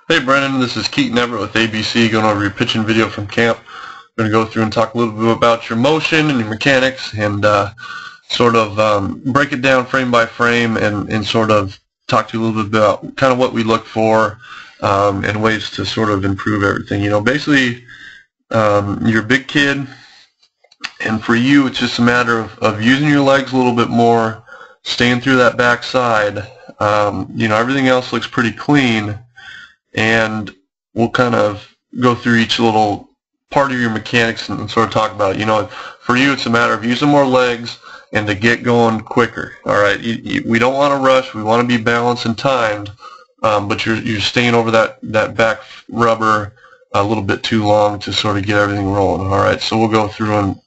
Hey Brennan, this is Keaton Everett with ABC, going over your pitching video from camp. I'm going to go through and talk a little bit about your motion and your mechanics and break it down frame by frame and sort of talk to you a little bit about kind of what we look for and ways to sort of improve everything. You know, basically you're a big kid, and for you it's just a matter of using your legs a little bit more, staying through that backside. You know, everything else looks pretty clean. And we'll kind of go through each little part of your mechanics and sort of talk about it. You know, for you it's a matter of using more legs and to get going quicker. All right, we don't want to rush. We want to be balanced and timed, but you're staying over that back rubber a little bit too long to sort of get everything rolling. All right, so we'll go through and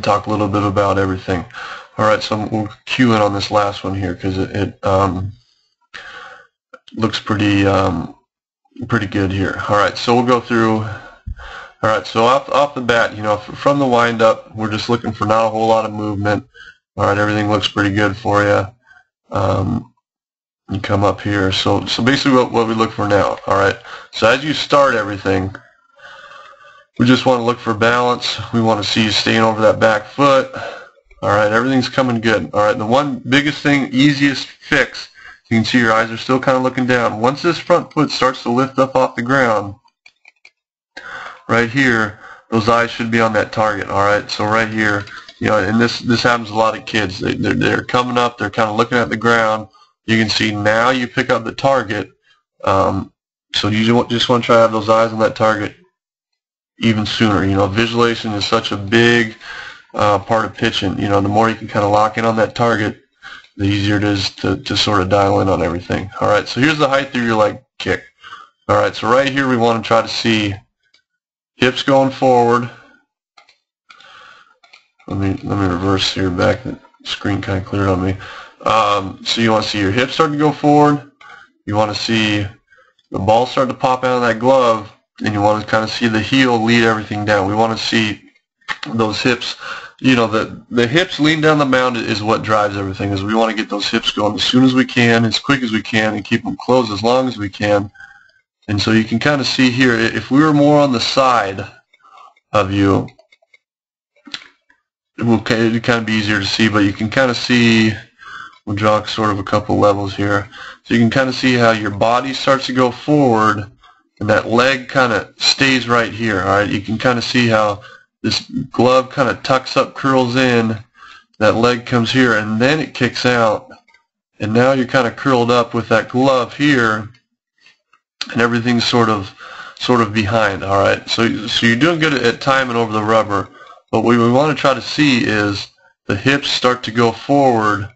talk a little bit about everything. All right, so we'll cue in on this last one here because it looks pretty good here. All right, so we'll go through. All right, so off the bat, you know, from the wind up, we're just looking for not a whole lot of movement. All right, everything looks pretty good for you. You come up here. So basically what we look for now. All right, so as you start everything, we just want to look for balance. We want to see you staying over that back foot. All right, everything's coming good. All right, the one biggest thing, easiest fix, you can see your eyes are still kind of looking down. Once this front foot starts to lift up off the ground, right here, those eyes should be on that target. All right, so right here, you know, and this happens to a lot of kids. They're coming up, they're kind of looking at the ground. You can see now you pick up the target. So you just want to try to have those eyes on that target even sooner. You know, visualization is such a big part of pitching. You know, the more you can kind of lock in on that target, the easier it is to sort of dial in on everything. All right, so here's the height of your leg kick. All right, so right here we want to try to see hips going forward. Let me reverse here back. The screen kind of cleared on me. So you want to see your hips start to go forward. You want to see the ball start to pop out of that glove, and you want to kind of see the heel lead everything down. We want to see those hips. You know, the hips lean down the mound is what drives everything. Is we want to get those hips going as soon as we can, as quick as we can, and keep them closed as long as we can. And so you can kind of see here, if we were more on the side of you, it'd kind of be easier to see, but you can kind of see, we'll draw sort of a couple levels here. So you can kind of see how your body starts to go forward, and that leg kind of stays right here. All right, you can kind of see how this glove kind of tucks up, curls in, that leg comes here, and then it kicks out. And now you're kind of curled up with that glove here, and everything's sort of behind. All right, so you're doing good at timing over the rubber, but what we want to try to see is the hips start to go forward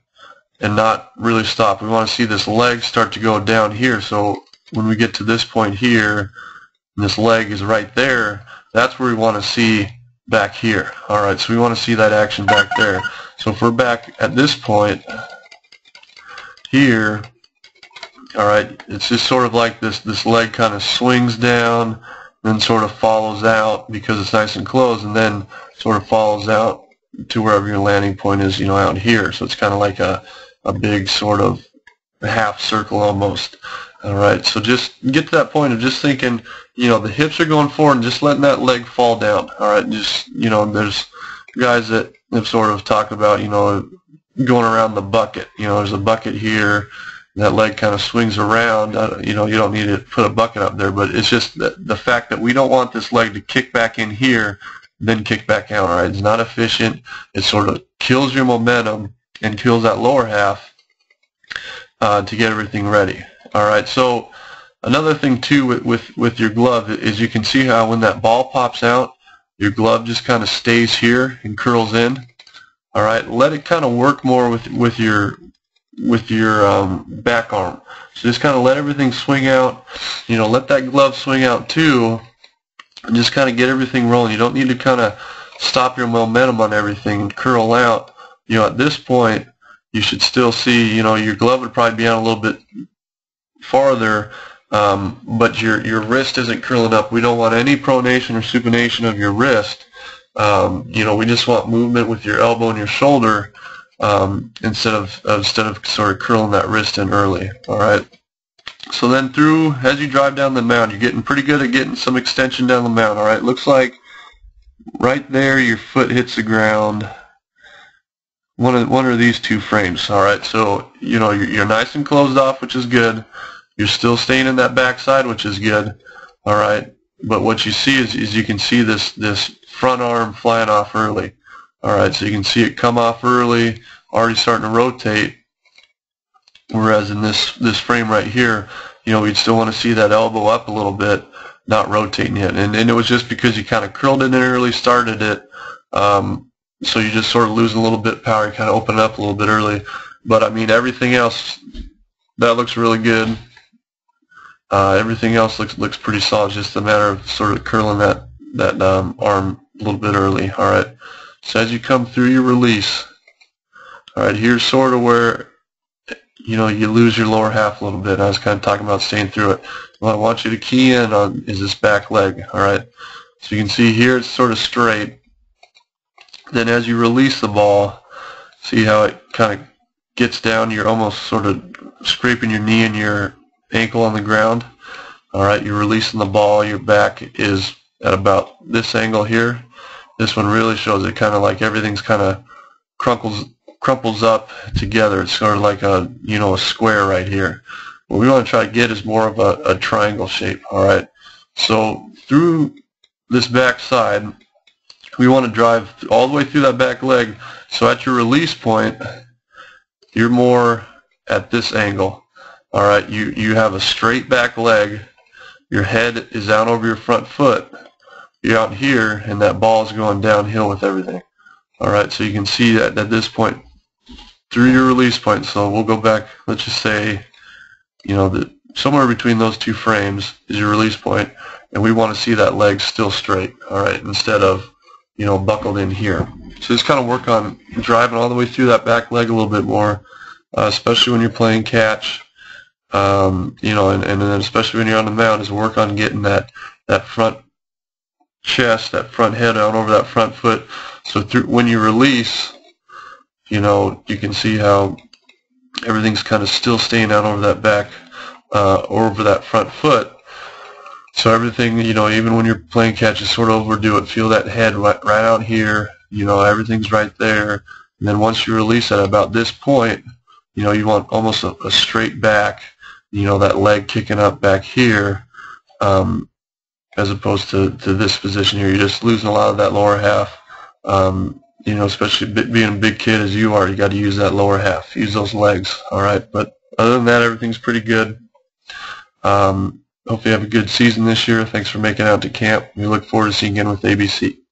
and not really stop. We want to see this leg start to go down here. So when we get to this point here, and this leg is right there, that's where we want to see back here. All right, so we want to see that action back there. So if we're back at this point here, all right, it's just sort of like this leg kind of swings down, then sort of follows out because it's nice and closed, and then sort of follows out to wherever your landing point is, you know, out here. So it's kind of like a big sort of half circle almost. All right, so just get to that point of just thinking, you know, the hips are going forward and just letting that leg fall down. All right, just, you know, there's guys that have sort of talked about, you know, going around the bucket. You know, there's a bucket here, and that leg kind of swings around. You know, you don't need to put a bucket up there, but it's just the fact that we don't want this leg to kick back in here, then kick back out. All right, it's not efficient. It sort of kills your momentum and kills that lower half to get everything ready. All right, so another thing too with your glove is you can see how when that ball pops out, your glove just kind of stays here and curls in. All right, let it kind of work more with your back arm. So just kind of let everything swing out. You know, let that glove swing out too, and just kind of get everything rolling. You don't need to kind of stop your momentum on everything and curl out. You know, at this point, you should still see, you know, your glove would probably be out a little bit farther, but your wrist isn't curling up. We don't want any pronation or supination of your wrist. You know, we just want movement with your elbow and your shoulder instead of sort of curling that wrist in early. All right. So then as you drive down the mound, you're getting pretty good at getting some extension down the mound. All right, looks like right there your foot hits the ground. One of these two frames. All right, so you're nice and closed off, which is good. You're still staying in that backside, which is good. All right, but what you see is you can see this front arm flying off early. All right, so you can see it come off early, already starting to rotate. Whereas in this frame right here, we'd still want to see that elbow up a little bit, not rotating yet. And it was just because you kind of curled it in early, started it, so you just sort of lose a little bit of power. You kind of open it up a little bit early. But I mean, everything else, that looks really good. Everything else looks pretty solid. Just a matter of sort of curling that arm a little bit early. All right. So as you come through your release, all right, here's sort of where you lose your lower half a little bit. I was kind of talking about staying through it. What I want you to key in on is this back leg. All right. So you can see here it's sort of straight. Then as you release the ball, see how it kind of gets down. You're almost sort of scraping your knee and your ankle on the ground. All right, you're releasing the ball. Your back is at about this angle here. This one really shows it kind of like everything's kind of crumples up together. It's sort of like a square right here. What we want to try to get is more of a triangle shape. All right, so through this back side, we want to drive all the way through that back leg. So at your release point, you're more at this angle. All right, you have a straight back leg. Your head is out over your front foot. You're out here, and that ball is going downhill with everything. All right, so you can see that at this point, through your release point. So we'll go back. Let's just say, somewhere between those two frames is your release point, and we want to see that leg still straight. All right, instead of buckled in here. So just kind of work on driving all the way through that back leg a little bit more, especially when you're playing catch. And then especially when you're on the mound, is work on getting that front chest, that front head out over that front foot. So when you release, you can see how everything's kind of still staying out over that back, over that front foot. So everything, even when you're playing catch, you sort of overdo it. Feel that head right out here. Everything's right there. And then once you release at about this point, you want almost a straight back. That leg kicking up back here, as opposed to this position here. You're just losing a lot of that lower half. Especially being a big kid as you are, you got to use that lower half. Use those legs. All right. But other than that, everything's pretty good. Hope you have a good season this year. Thanks for making it out to camp. We look forward to seeing you again with ABC.